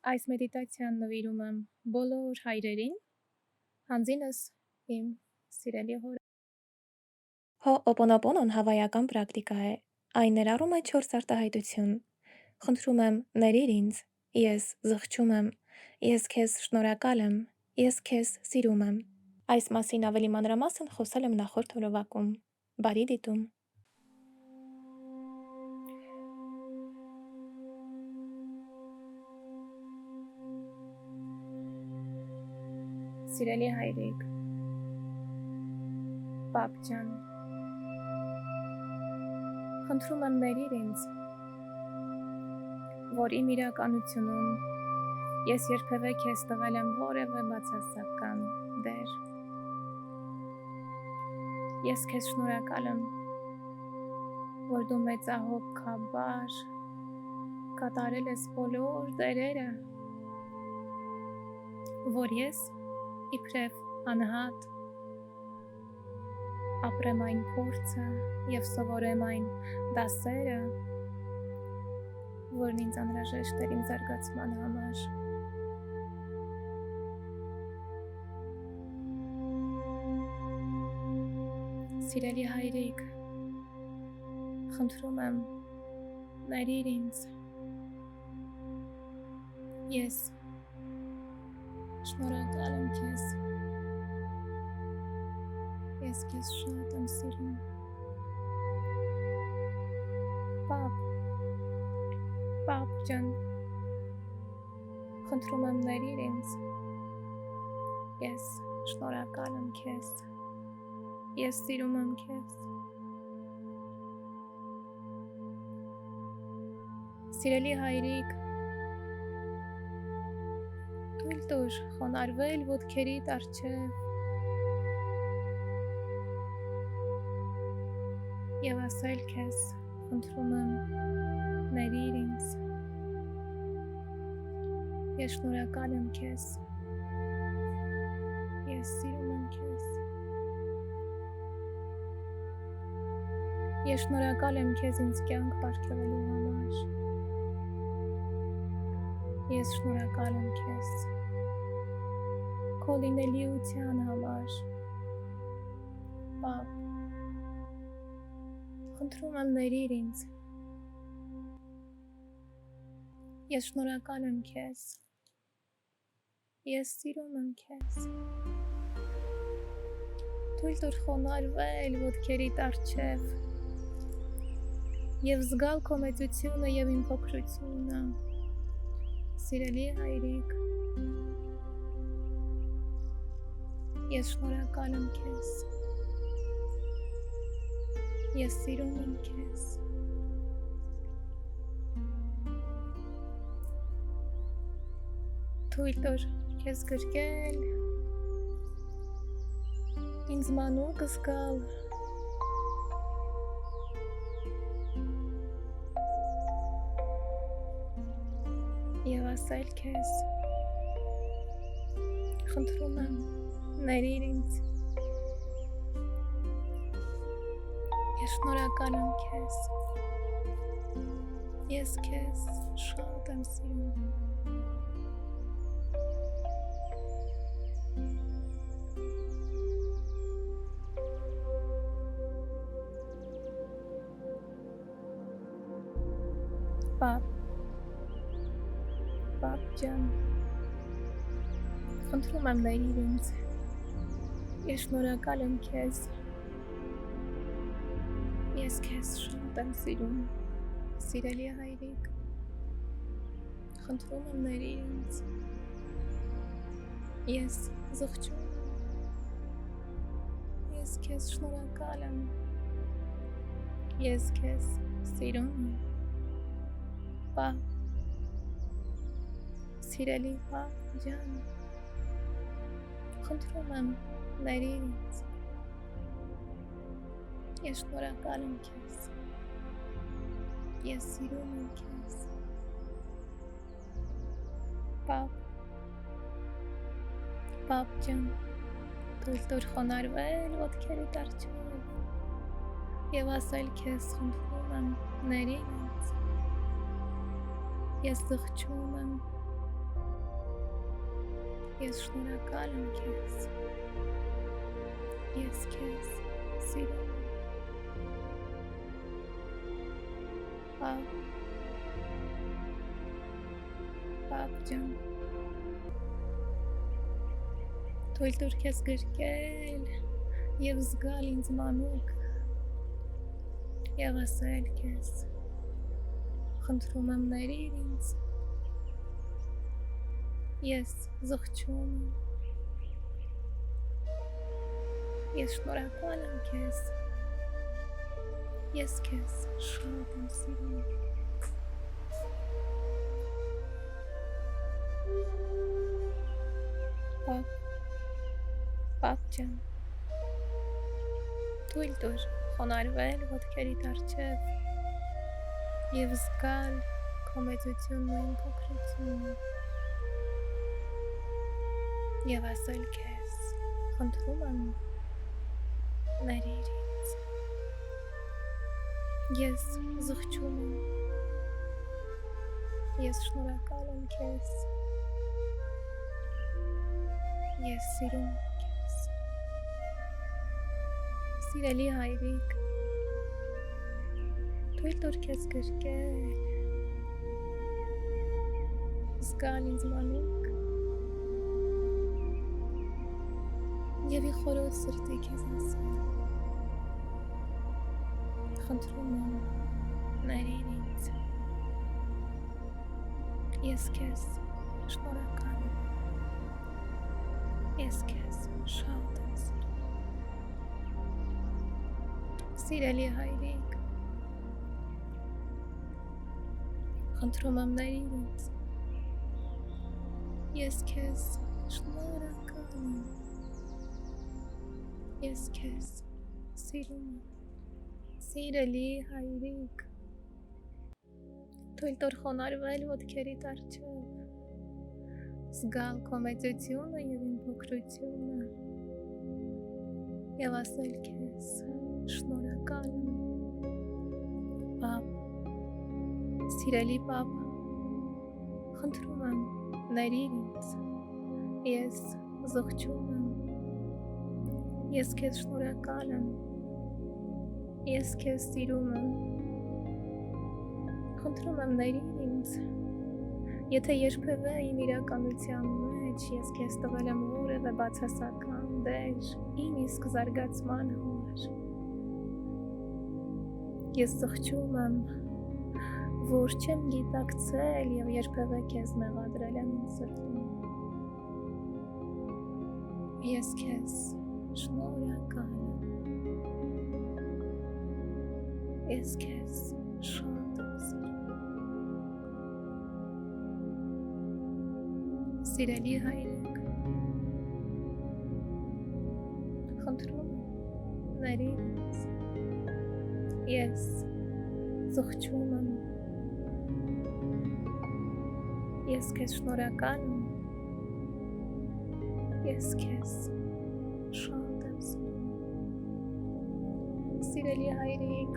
Այս մեդիտացիան նվիրում եմ բոլոր հայրերին, հանձինս իմ սիրելի հորը։ Հո'ոպոնոպոնոն հավայական պրակտիկա է, այն ներառում է 4 արտահայտություն։ Խնդրում եմ ներիր ինձ, ես զղջում եմ, ես քեզ շնորհակալ եմ, ես քեզ սիրում եմ։ Այս մասին ավելի մանրամասն խոսել եմ նախորդ օրովակում։ Բարի դիտում։ Սիրելի հայրիկ, պապ ջան, խնդրում եմ ներիր ինձ, որ իմ իրականությունում ես երբևէ քեզ տվել եմ որևէ բացասական դեր։ Ես քեզ շնորհակալ եմ, որ դու մեծահոգաբար կատարել ես բոլոր դերերը, որ ես իբրև անհատ ապրեմ այն փորձը և սովորեմ այն դասերը, որն ինձ անհրաժեշտ էր իմ զարգացման համար։ Սիրելի հայրիկ, խնդրում եմ, ներիր ինձ, ես շնորհակալ եմ քեզ, ես քեզ շատ եմ սիրում։ Պապ ջան, խնդրում եմ ներիր ինձ, ես շնորհակալ եմ քեզ, ես սիրում եմ քեզ։ Սիրելի հայրիկ, թույլ տուր խոնարհվել ոտքերիդ առջև և ասել քեզ, խնդրում եմ, ներիր ինձ, ես շնորհակալ եմ քեզ, ես սիրում եմ քեզ, ես շնորհակալ եմ քեզ ինձ կյանք պարգևելու համար, ես շնորհակալ եմ քեզ քո լինելիության համար, պապ, խնդրում եմ ներիր ինձ, ես շնորհակալ եմ քեզ, ես սիրում եմ քեզ, թույլ տուր խոնարհվել ոտքերիդ առջև և զգալ քո մեծությունը և իմ փոքրությունը, սիրելի հայրիկ, ես շնորհակալ եմ քեզ, ես սիրում եմ քեզ, թույլ տուր քեզ գրկել, ինձ մանուկ զգալ, և ասել քեզ, խնդրում եմ, ներիր ինձ, ես շնորհակալ եմ քեզ, ես քեզ շատ եմ սիրում։ Պապ ջան, խնդրում եմ ներիր ինձ, ես շնորհակալ եմ քեզ, ես քեզ շատ եմ սիրում, սիրելի հայրիկ, խնդրում եմ ներիր ինձ, ես զղջում եմ, ես քեզ շնորհակալ եմ, ես քեզ սիրում եմ, պապ, սիրելի պապ ջան, խնդրում եմ ներիր ինձ, ես շնորհակալ եմ քեզ, ես սիրում եմ քեզ, պապ ջան, թույլ տուր խոնարհվել ոտքերիդ առջև և ասել քեզ, խնդրում եմ ներիր ինձ, ես զղջում եմ, Ես շնորհակալ եմ քեզ։ Ես քեզ սիրում եմ։ Պապ ջան, թույլ տուր քեզ գրկել եւ զգալ ինձ մանուկ եւ ասել քեզ, խնդրում եմ ներիր ինձ, ես զղջում եմ, ես շնորհակալ եմ քեզ, ես քեզ շատ եմ սիրում։ Պապ ջան, թույլ տուր խոնարհվել ոտքերիդ առջև եւ զգալ քո մեծությունն ու իմ փոքրությունը եւ ասել քեզ, խնդրում եմ ներիր ինձ, ես զղջում եմ, ես շնորհակալ եմ քեզ, ես սիրում եմ քեզ, սիրելի հայրիկ, թույլ տուր քեզ գրկել, զգալ ինձ մանուկ եւ ի խորոց սրտի քեզ ասել, խնդրում եմ ներիր ինձ, ես քեզ շնորհակալ եմ, ես քեզ շատ եմ սիրում, սիրելի հայրիկ, խնդրում եմ ներիր ինձ, ես քեզ շնորհակալ եմ, ես քեզ սիրում եմ, սիրելի հայրիկ, թույլ տուր խոնարհվել ոտքերիդ առջև, զգալ քո մեծությունը եւ իմ փոքրությունը եւ ասել քեզ շնորհակալ եմ, պապ, սիրելի պապ, խնդրում եմ ներիր ինձ, ես զղջում եմ, ես քեզ շնորհակալ եմ, ես քեզ սիրում եմ, խնդրում եմ ներիր ինձ, եթե երբևէ իմ իրականության մեջ ես քեզ տվել եմ որևէ բացասական դեր իմ իսկ զարգացման համար, ես զղջում եմ, որ չեմ գիտակցել եւ երբևէ քեզ մեղադրել եմ իմ սրտում, ես քեզ շնորհակալ եմ, ես քեզ շատ եմ սիրում, սիրելի հայրիկ, խնդրում եմ ներիր ինձ, ես զղջում եմ, ես քեզ շնորհակալ եմ, ես քեզ շատ եմ սիրում, սիրելի հայրիկ,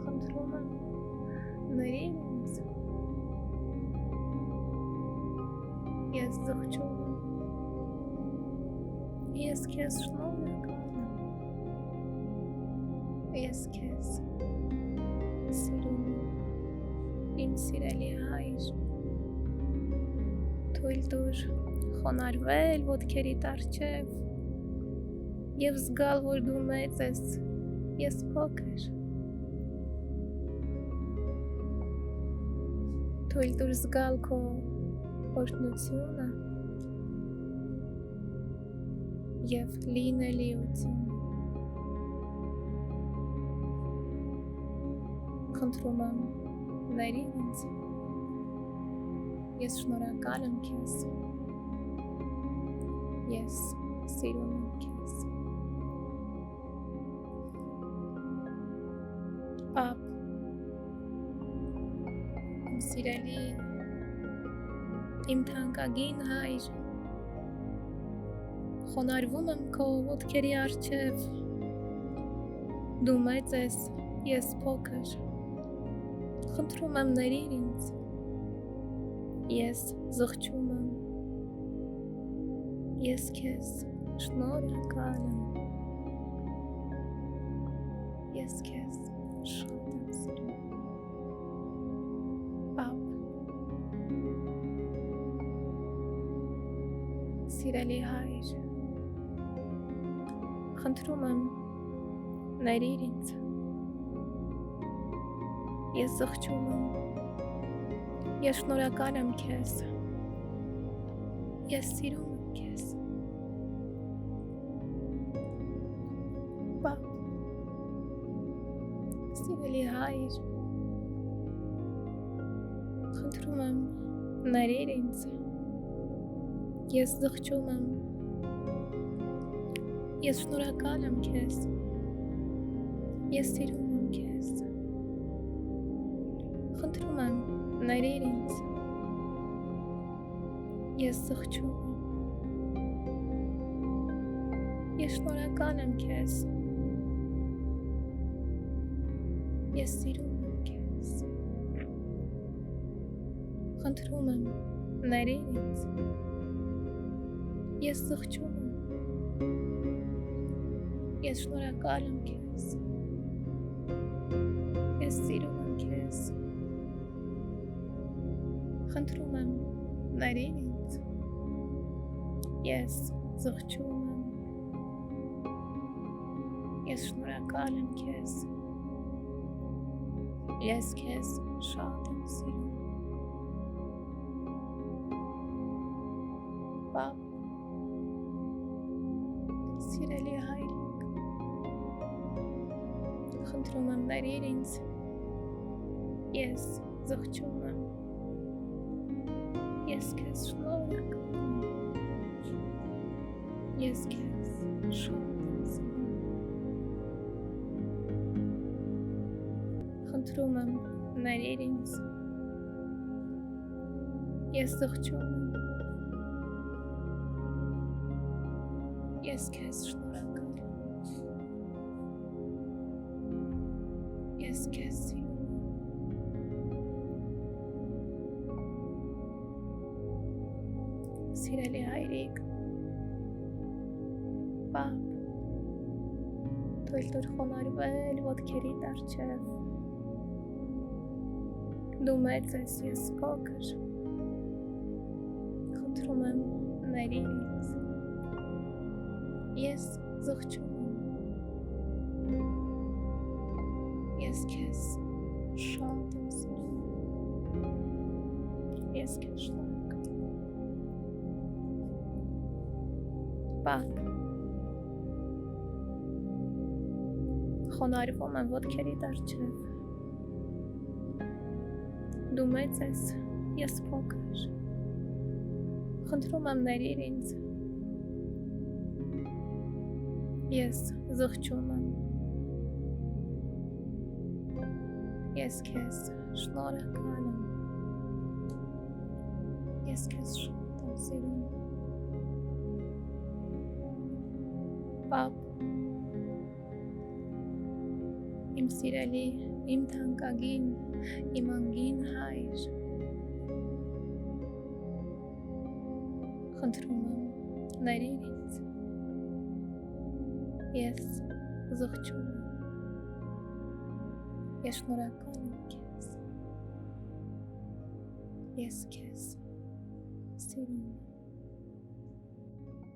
խնդրում եմ ներիր ինձ, ես զղջում եմ, ես քեզ շնորհակալ եմ, ես քեզ սիրում եմ, իմ սիրելի հայր, թույլ տուր խոնարհվել ոտքերիդ առջև եւ զգալ, որ դու մեծ ես, ես փոքր, թույլ տուր զգալ քո օրհնությունը եւ լինելիությունը, խնդրում եմ ներիր ինձ, ես շնորհակալ եմ քեզ, ես սիրում եմ քեզ, պապ, իմ սիրելի, իմ թանկագին հայր, խոնարհվում եմ քո ոտքերի առջև, դու մեծ ես, ես փոքր, խնդրում եմ ներիր ինձ, ես զղջում եմ, Ես քեզ շնորհակալ եմ։ Ես քեզ շատ եմ սիրում։ Պապ, սիրելի հայր, խնդրում եմ ներիր ինձ։ Ես զղջում եմ։ Ես շնորհակալ եմ քեզ։ Ես սիրում եմ քեզ։ Պապ, սիրելի հայր, խնդրում եմ ներիր ինձ։ Ես զղջում եմ։ Ես շնորհակալ եմ քեզ։ Ես սիրում եմ քեզ։ Խնդրում եմ ներիր ինձ։ Ես զղջում եմ։ Ես շնորհակալ եմ քեզ։ Ես սիրում եմ քեզ։ Խնդրում եմ ներիր ինձ։ Ես զղջում եմ։ Ես շնորհակալ եմ քեզ։ Ես սիրում եմ քեզ։ Խնդրում եմ ներիր ինձ։ Ես զղջում եմ։ Ես շնորհակալ եմ քեզ։ Ես քեզ շատ եմ սիրում։ Պապ, սիրելի հայրիկ, խնդրում եմ ներիր ինձ։ Ես զղջում եմ։ Ես քեզ շնորհակալ եմ։ Ես քեզ շատ եմ սիրում։ Խնդրում եմ ներիր ինձ։ Ես զղջում եմ։ Ես քեզ շնորհակալ եմ։ Ես քեզ սիրում եմ։ Սիրելի հայրիկ, պապ, թույլ տուր խոնարհվել ոտքերիդ առջև։ Դու մեծ ես, ես փոքր։ Խնդրում եմ ներիր ինձ։ Ես զղջում եմ։ Ես քեզ շատ եմ սիրում։ Ես քեզ շնորհակալ եմ։ Պապ, խոնարհվում եմ ոտքերիդ առջև։ Դու մեծ ես, ես փոքր։ Խնդրում եմ ներիր ինձ։ Ես զղջում եմ։ Ես քեզ շնորհակալ եմ։ Ես քեզ շատ եմ սիրում։ Պապ, իմ սիրելի, իմ թանկագին, իմ անգին հայր, խնդրում եմ ներիր ինձ։ Ես զղջում եմ։ Ես շնորհակալ եմ քեզ։ Ես քեզ սիրում եմ։